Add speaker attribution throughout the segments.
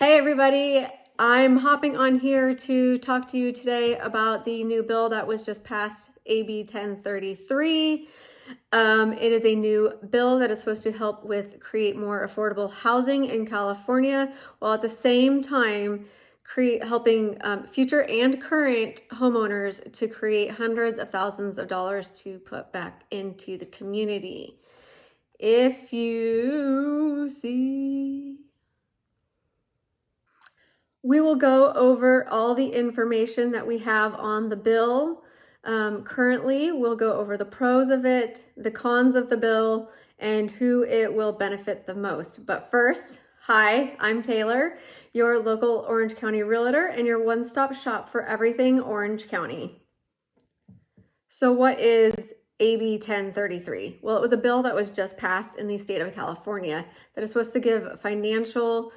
Speaker 1: Hey everybody, I'm hopping on here to talk to you today about the new bill that was just passed, AB 1033. It is a new bill that is supposed to help with create more affordable housing in California, while at the same time helping future and current homeowners to create hundreds of thousands of dollars to put back into the community. If you see... We will go over all the information that we have on the bill. Currently, we'll go over the pros of it, the cons of the bill, and who it will benefit the most. But first, hi, I'm Taylor, your local Orange County Realtor and your one-stop shop for everything Orange County. So what is AB 1033? Well, it was a bill that was just passed in the state of California that is supposed to give financial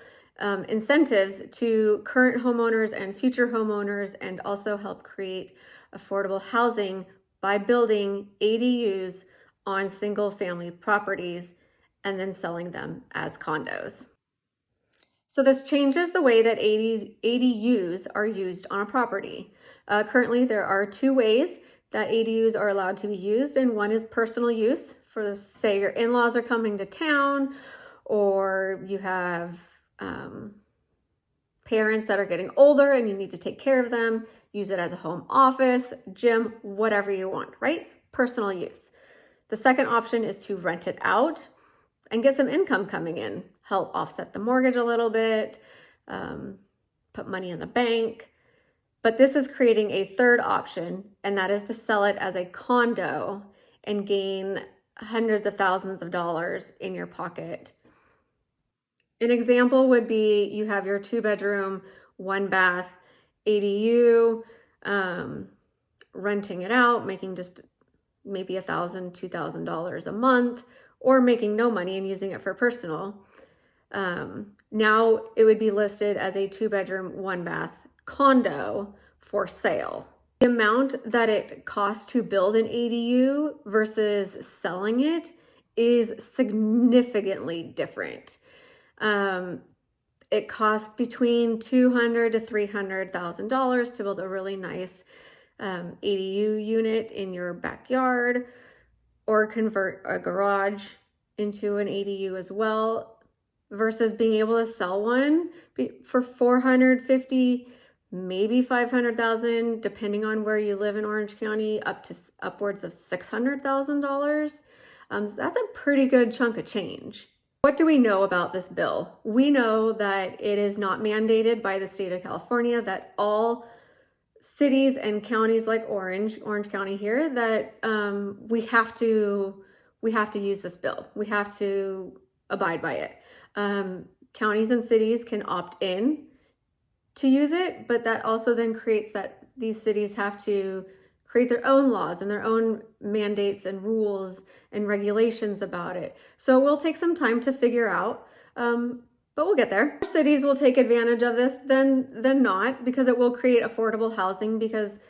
Speaker 1: incentives to current homeowners and future homeowners, and also help create affordable housing by building ADUs on single family properties and then selling them as condos. So this changes the way that ADUs are used on a property. Currently, there are two ways that ADUs are allowed to be used, and one is personal use for, say, your in-laws are coming to town, or you have parents that are getting older and you need to take care of them. Use it as a home office, gym, whatever you want, right? Personal use. The second option is to rent it out and get some income coming in, help offset the mortgage a little bit, put money in the bank. But this is creating a third option, and that is to sell it as a condo and gain hundreds of thousands of dollars in your pocket. An example would be you have your 2-bedroom, 1-bath ADU, renting it out, making just maybe $1,000, $2,000 a month, or making no money and using it for personal. Now it would be listed as a 2-bedroom, 1-bath condo for sale. The amount that it costs to build an ADU versus selling it is significantly different. It costs between $200,000 to $300,000 to build a really nice ADU unit in your backyard, or convert a garage into an ADU as well, versus being able to sell one for $450,000, maybe $500,000, depending on where you live in Orange County, up to upwards of $600,000. That's a pretty good chunk of change. What do we know about this bill? We know that it is not mandated by the state of California, that all cities and counties like Orange County here, that we have to use this bill. We have to abide by it. Counties and cities can opt in to use it, but that also then creates that these cities have to create their own laws and their own mandates and rules and regulations about it. So we'll take some time to figure out, but we'll get there. Cities will take advantage of this, then not, because it will create affordable housing, because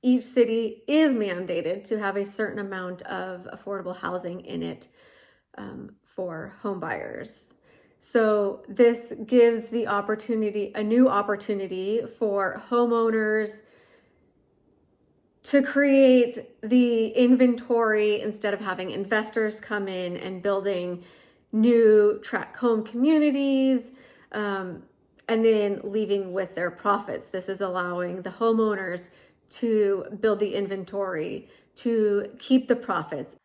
Speaker 1: each city is mandated to have a certain amount of affordable housing in it for home buyers. So this gives the opportunity, a new opportunity for homeowners to create the inventory instead of having investors come in and building new tract home communities and then leaving with their profits. This is allowing the homeowners to build the inventory, to keep the profits.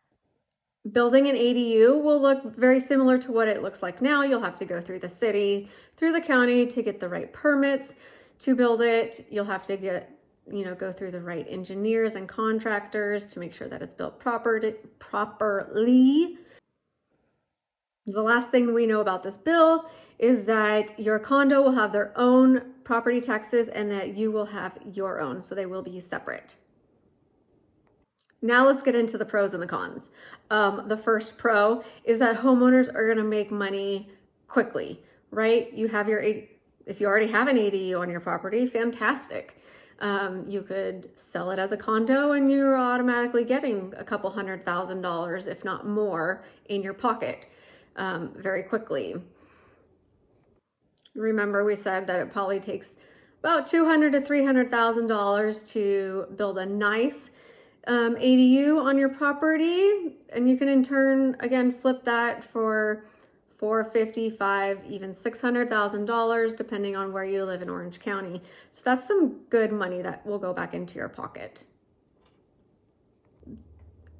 Speaker 1: Building an ADU will look very similar to what it looks like now. You'll have to go through the city, through the county to get the right permits to build it. You'll have to go through the right engineers and contractors to make sure that it's built properly. The last thing we know about this bill is that your condo will have their own property taxes and that you will have your own, so they will be separate. Now let's get into the pros and the cons. The first pro is that homeowners are going to make money quickly, right? If you already have an ADU on your property, fantastic. You could sell it as a condo and you're automatically getting a couple $100,000, if not more, in your pocket very quickly. Remember, we said that it probably takes about $200,000 to $300,000 to build a nice ADU on your property, and you can in turn again flip that for $455,000, even $600,000, depending on where you live in Orange County. So that's some good money that will go back into your pocket.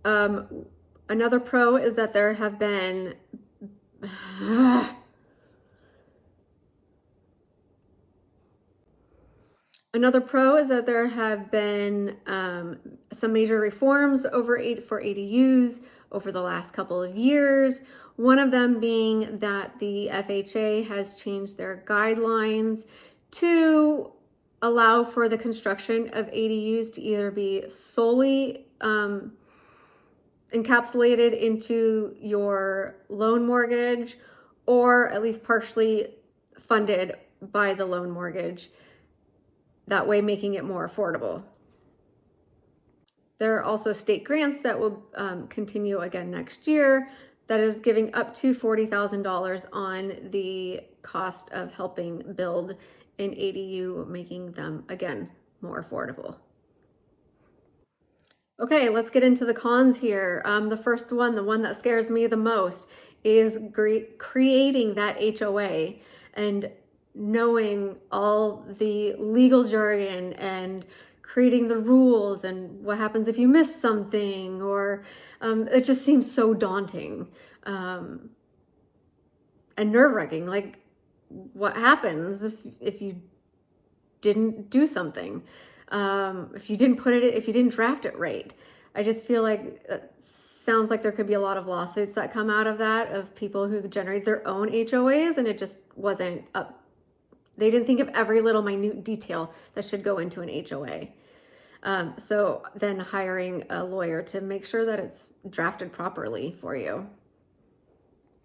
Speaker 1: Another pro is that there have been Another pro is that there have been some major reforms for ADUs over the last couple of years. One of them being that the FHA has changed their guidelines to allow for the construction of ADUs to either be solely encapsulated into your loan mortgage or at least partially funded by the loan mortgage, that way making it more affordable. There are also state grants that will continue again next year that is giving up to $40,000 on the cost of helping build an ADU, making them again more affordable. Okay, let's get into the cons here. The first one, the one that scares me the most, is creating that HOA and knowing all the legal jargon and creating the rules and what happens if you miss something, or it just seems so daunting and nerve-wracking. Like, what happens if you didn't do something? If you didn't draft it right? I just feel like it sounds like there could be a lot of lawsuits that come out of that, of people who generate their own HOAs and it just wasn't up. They didn't think of every little minute detail that should go into an HOA. So then hiring a lawyer to make sure that it's drafted properly for you.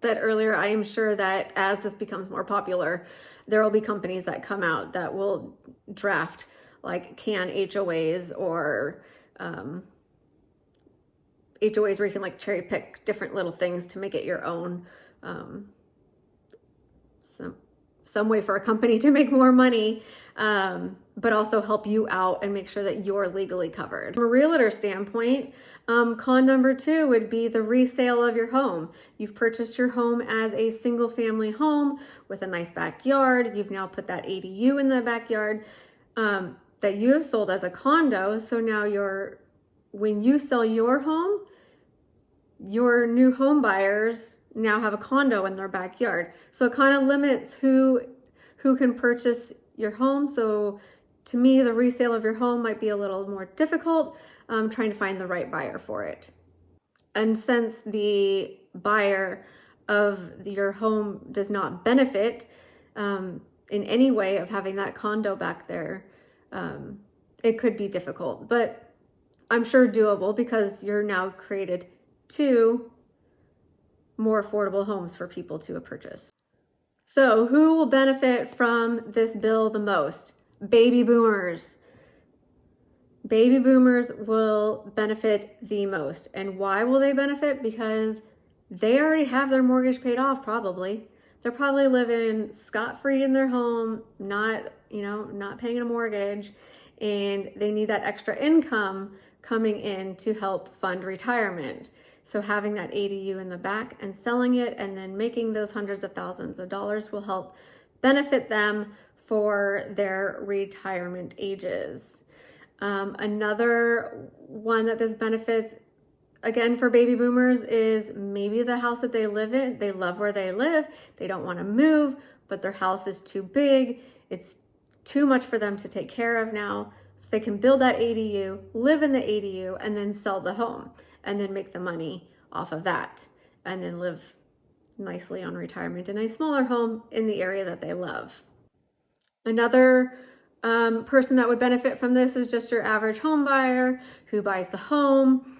Speaker 1: That earlier, I am sure that as this becomes more popular, there will be companies that come out that will draft like canned HOAs or HOAs where you can like cherry pick different little things to make it your own. Some way for a company to make more money, but also help you out and make sure that you're legally covered. From a realtor standpoint, con number 2 would be the resale of your home. You've purchased your home as a single family home with a nice backyard. You've now put that ADU in the backyard that you have sold as a condo. So now when you sell your home, your new home buyers now have a condo in their backyard. So it kind of limits who can purchase your home. So to me, the resale of your home might be a little more difficult, trying to find the right buyer for it. And since the buyer of your home does not benefit in any way of having that condo back there, it could be difficult, but I'm sure doable because you're now created 2 more affordable homes for people to purchase. So who will benefit from this bill the most? Baby boomers. Baby boomers will benefit the most. And why will they benefit? Because they already have their mortgage paid off, probably. They're probably living scot-free in their home, not paying a mortgage, and they need that extra income coming in to help fund retirement. So having that ADU in the back and selling it and then making those hundreds of thousands of dollars will help benefit them for their retirement ages. Another one that this benefits, again, for baby boomers is maybe the house that they live in, they love where they live, they don't want to move, but their house is too big, it's too much for them to take care of now, so they can build that ADU, live in the ADU, and then sell the home, and then make the money off of that, and then live nicely on retirement in a smaller home in the area that they love. Another person that would benefit from this is just your average home buyer who buys the home,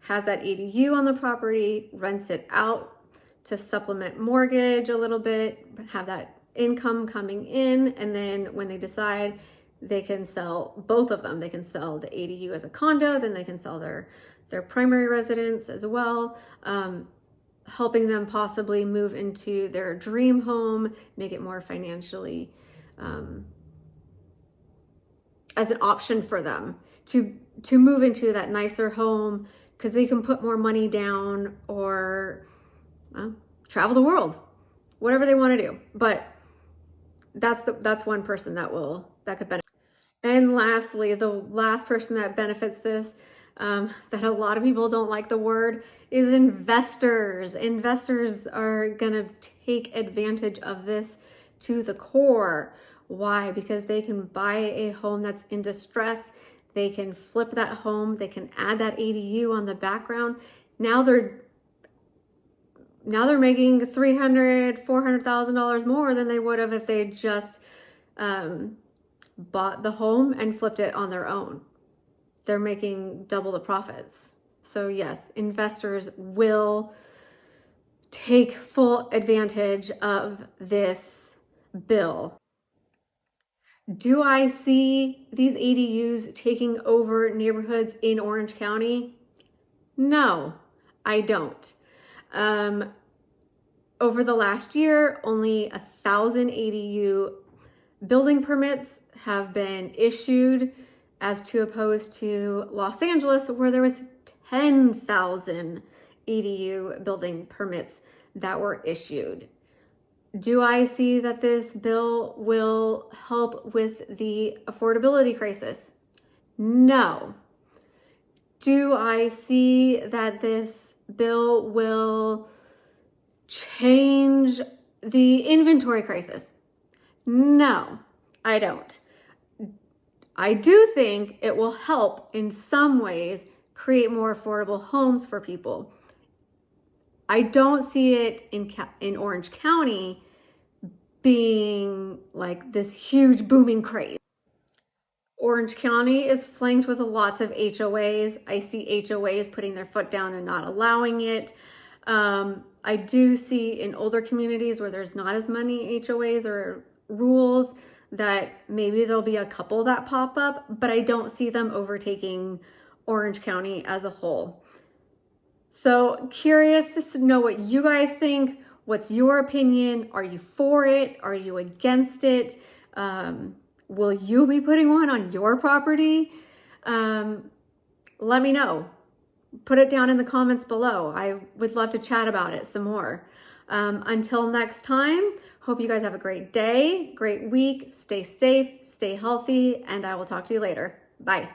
Speaker 1: has that ADU on the property, rents it out to supplement mortgage a little bit, have that income coming in, and then when they decide, they can sell both of them. They can sell the ADU as a condo, then they can sell their primary residence as well. helping them possibly move into their dream home, make it more financially as an option for them to move into that nicer home, because they can put more money down or travel the world, whatever they want to do. But that's one person that could benefit. And lastly, the last person that benefits this, that a lot of people don't like the word, is investors. Investors are gonna take advantage of this to the core. Why? Because they can buy a home that's in distress. They can flip that home. They can add that ADU on the background. Now they're making $300,000, $400,000 more than they would have if they just bought the home and flipped it on their own. They're making double the profits. So yes, investors will take full advantage of this bill. Do I see these ADUs taking over neighborhoods in Orange County? No, I don't. Over the last year, only 1,000 ADU building permits have been issued, as to opposed to Los Angeles, where there was 10,000 ADU building permits that were issued. Do I see that this bill will help with the affordability crisis? No. Do I see that this bill will change the inventory crisis? No, I don't. I do think it will help in some ways create more affordable homes for people. I don't see it in Orange County being like this huge booming craze. Orange County is flanked with lots of HOAs. I see HOAs putting their foot down and not allowing it. I do see in older communities where there's not as many HOAs or rules that maybe there'll be a couple that pop up, but I don't see them overtaking Orange County as a whole. So curious to know what you guys think. What's your opinion? Are you for it? Are you against it? Will you be putting one on your property? Let me know. Put it down in the comments below. I would love to chat about it some more. Until next time, hope you guys have a great day, great week. Stay safe, stay healthy, and I will talk to you later. Bye.